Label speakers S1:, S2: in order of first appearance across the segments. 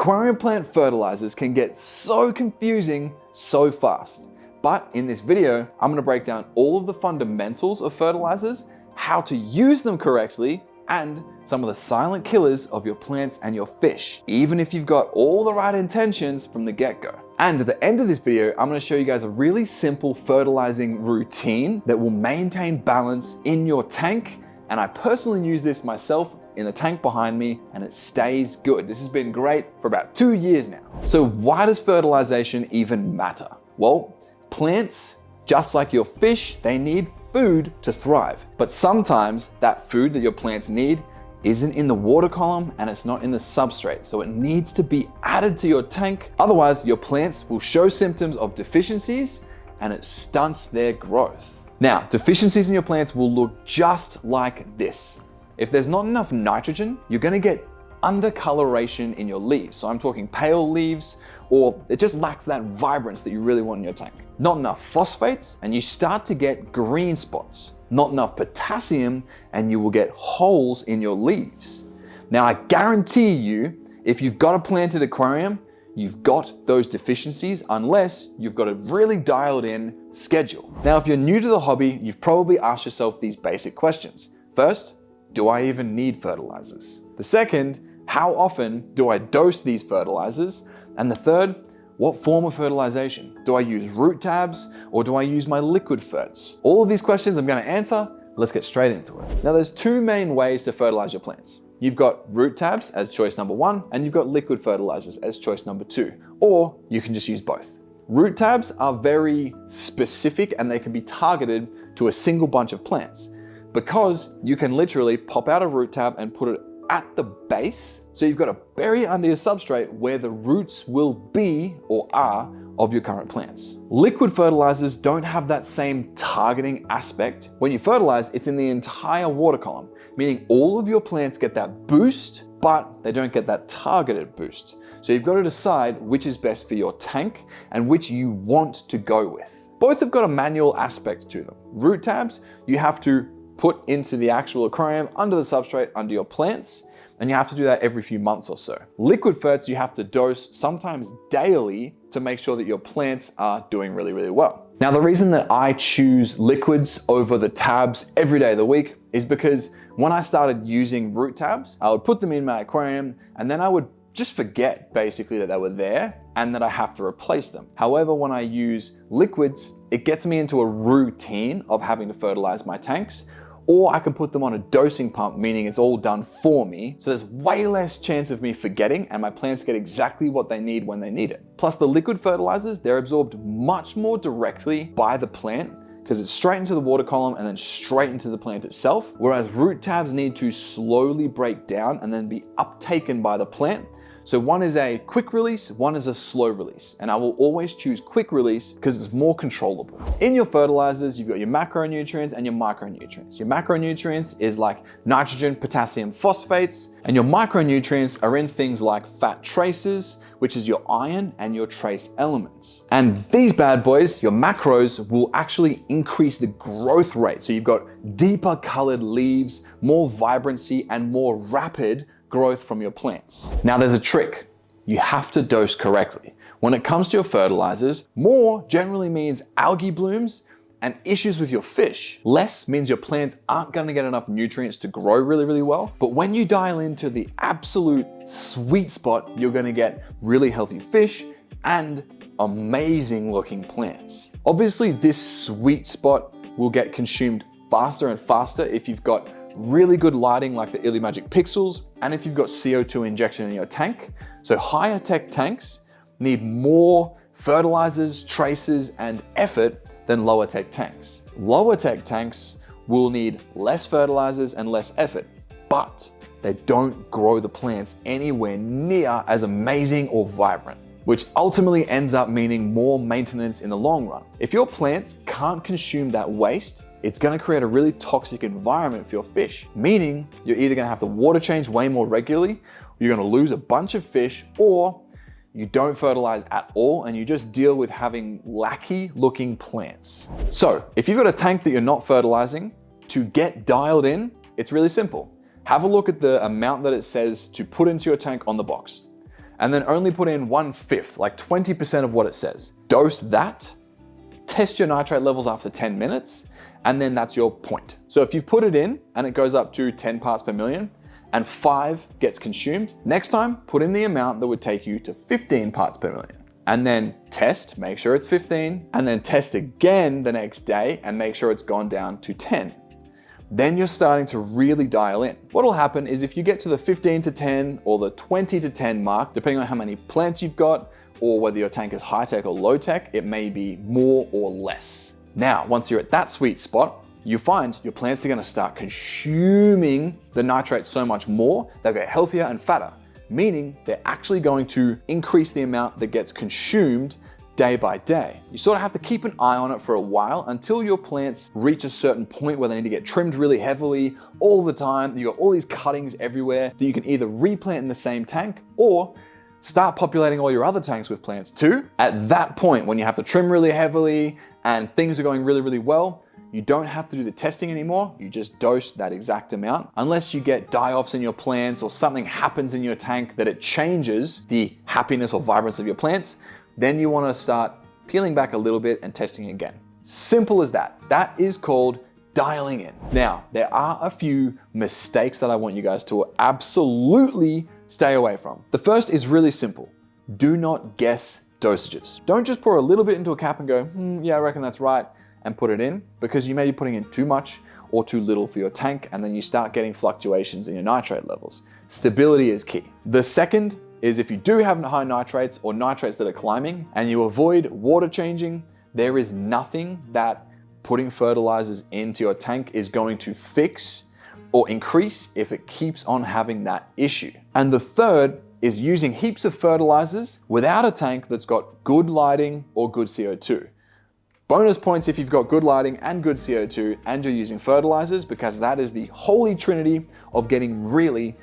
S1: Aquarium plant fertilizers can get so confusing so fast. But in this video, I'm gonna break down all of the fundamentals of fertilizers, how to use them correctly, and some of the silent killers of your plants and your fish, even if you've got all the right intentions from the get-go. And at the end of this video, I'm gonna show you guys a really simple fertilizing routine that will maintain balance in your tank. And I personally use this myself in the tank behind me, and it stays good. This has been great for about 2 years now. So why does fertilization even matter? Well, plants, just like your fish, they need food to thrive. But sometimes that food that your plants need isn't in the water column and it's not in the substrate. So it needs to be added to your tank. Otherwise, your plants will show symptoms of deficiencies and it stunts their growth. Now, deficiencies in your plants will look just like this. If there's not enough nitrogen, you're gonna get undercoloration in your leaves. So I'm talking pale leaves, or it just lacks that vibrance that you really want in your tank. Not enough phosphates, and you start to get green spots. Not enough potassium, and you will get holes in your leaves. Now I guarantee you, if you've got a planted aquarium, you've got those deficiencies unless you've got a really dialed in schedule. Now, if you're new to the hobby, you've probably asked yourself these basic questions. First, do I even need fertilizers? The second, how often do I dose these fertilizers? And the third, what form of fertilization? Do I use root tabs or do I use my liquid ferts? All of these questions I'm gonna answer. Let's get straight into it. Now, there's two main ways to fertilize your plants. You've got root tabs as choice number one, and you've got liquid fertilizers as choice number two, or you can just use both. Root tabs are very specific and they can be targeted to a single bunch of plants, because you can literally pop out a root tab and put it at the base. So you've got to bury it under your substrate where the roots will be or are of your current plants. Liquid fertilizers don't have that same targeting aspect. When you fertilize, it's in the entire water column, meaning all of your plants get that boost, but they don't get that targeted boost. So you've got to decide which is best for your tank and which you want to go with. Both have got a manual aspect to them. Root tabs, you have to put into the actual aquarium under the substrate under your plants, and you have to do that every few months or so. Liquid ferts you have to dose sometimes daily to make sure that your plants are doing really, really well. Now, the reason that I choose liquids over the tabs every day of the week is because when I started using root tabs, I would put them in my aquarium and then I would just forget basically that they were there and that I have to replace them. However, when I use liquids, it gets me into a routine of having to fertilize my tanks, or I can put them on a dosing pump, meaning it's all done for me. So there's way less chance of me forgetting and my plants get exactly what they need when they need it. Plus the liquid fertilizers, they're absorbed much more directly by the plant because it's straight into the water column and then straight into the plant itself. Whereas root tabs need to slowly break down and then be uptaken by the plant. So one is a quick release, one is a slow release. And I will always choose quick release because it's more controllable. In your fertilizers, you've got your macronutrients and your micronutrients. Your macronutrients is like nitrogen, potassium, phosphates, and your micronutrients are in things like fat traces, which is your iron and your trace elements. And these bad boys, your macros, will actually increase the growth rate. So you've got deeper colored leaves, more vibrancy, and more rapid growth from your plants. Now there's a trick. You have to dose correctly. When it comes to your fertilizers, more generally means algae blooms and issues with your fish. Less means your plants aren't gonna get enough nutrients to grow really, really well. But when you dial into the absolute sweet spot, you're gonna get really healthy fish and amazing looking plants. Obviously, this sweet spot will get consumed faster and faster if you've got really good lighting like the Illumagic Pixels, and if you've got CO2 injection in your tank. So higher tech tanks need more fertilizers, traces, and effort than lower tech tanks. Lower tech tanks will need less fertilizers and less effort, but they don't grow the plants anywhere near as amazing or vibrant, which ultimately ends up meaning more maintenance in the long run. If your plants can't consume that waste, it's gonna create a really toxic environment for your fish, meaning you're either gonna have to water change way more regularly, you're gonna lose a bunch of fish, or you don't fertilize at all and you just deal with having lackey looking plants. So if you've got a tank that you're not fertilizing, to get dialed in, it's really simple. Have a look at the amount that it says to put into your tank on the box. and then only put in 1/5, like 20% of what it says. Dose that, test your nitrate levels after 10 minutes, and then that's your point. So if you've put it in and it goes up to 10 parts per million and 5 gets consumed, next time put in the amount that would take you to 15 parts per million. And then test, make sure it's 15, and then test again the next day and make sure it's gone down to 10. Then you're starting to really dial in. What'll happen is if you get to the 15 to 10 or the 20 to 10 mark, depending on how many plants you've got or whether your tank is high tech or low tech, it may be more or less. Now, once you're at that sweet spot, you find your plants are gonna start consuming the nitrate so much more, they'll get healthier and fatter, meaning they're actually going to increase the amount that gets consumed day by day. You sort of have to keep an eye on it for a while until your plants reach a certain point where they need to get trimmed really heavily all the time. You got all these cuttings everywhere that you can either replant in the same tank or start populating all your other tanks with plants too. At that point, when you have to trim really heavily and things are going really, really well, you don't have to do the testing anymore. You just dose that exact amount. Unless you get die-offs in your plants or something happens in your tank that it changes the happiness or vibrance of your plants, then you want to start peeling back a little bit and testing again. Simple as that. That is called dialing in. Now, there are a few mistakes that I want you guys to absolutely stay away from. The first is really simple. Do not guess dosages. Don't just pour a little bit into a cap and go, yeah, I reckon that's right, and put it in, because you may be putting in too much or too little for your tank, and then you start getting fluctuations in your nitrate levels. Stability is key. The second is if you do have high nitrates or nitrates that are climbing and you avoid water changing, there is nothing that putting fertilizers into your tank is going to fix or increase if it keeps on having that issue. And the third is using heaps of fertilizers without a tank that's got good lighting or good CO2. Bonus points if you've got good lighting and good CO2 and you're using fertilizers, because that is the holy trinity of getting really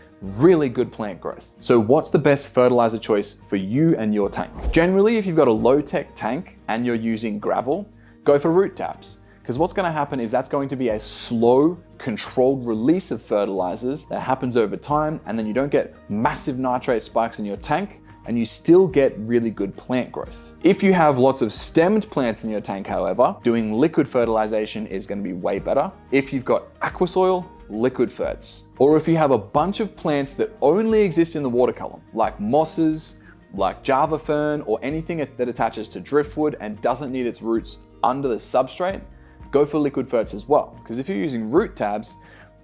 S1: good plant growth. So what's the best fertilizer choice for you and your tank? Generally, if you've got a low-tech tank and you're using gravel, go for root tabs. Because what's gonna happen is that's going to be a slow, controlled release of fertilizers that happens over time, and then you don't get massive nitrate spikes in your tank, and you still get really good plant growth. If you have lots of stemmed plants in your tank, however, doing liquid fertilization is gonna be way better. If you've got aquasoil, liquid ferts. Or if you have a bunch of plants that only exist in the water column, like mosses, like Java fern, or anything that attaches to driftwood and doesn't need its roots under the substrate, go for liquid ferts as well. Because if you're using root tabs,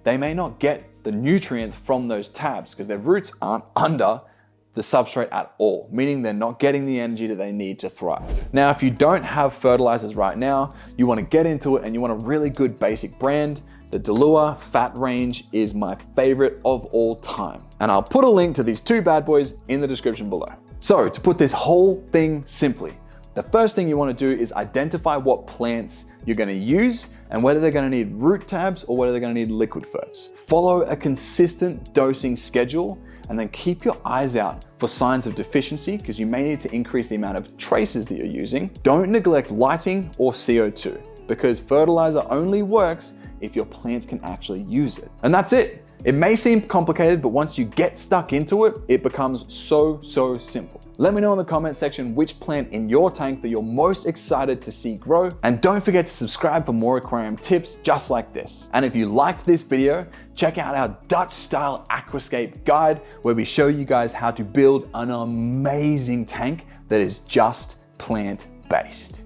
S1: they may not get the nutrients from those tabs because their roots aren't under the substrate at all, meaning they're not getting the energy that they need to thrive. Now, if you don't have fertilizers right now, you want to get into it and you want a really good basic brand, the Dalua Fat Range is my favorite of all time. And I'll put a link to these two bad boys in the description below. So to put this whole thing simply, the first thing you want to do is identify what plants you're going to use and whether they're going to need root tabs or whether they're going to need liquid ferts. Follow a consistent dosing schedule and then keep your eyes out for signs of deficiency because you may need to increase the amount of traces that you're using. Don't neglect lighting or CO2 because fertilizer only works if your plants can actually use it. And that's it. It may seem complicated, but once you get stuck into it, it becomes so simple. Let me know in the comment section which plant in your tank that you're most excited to see grow. And don't forget to subscribe for more aquarium tips just like this. And if you liked this video, check out our Dutch style aquascape guide where we show you guys how to build an amazing tank that is just plant based.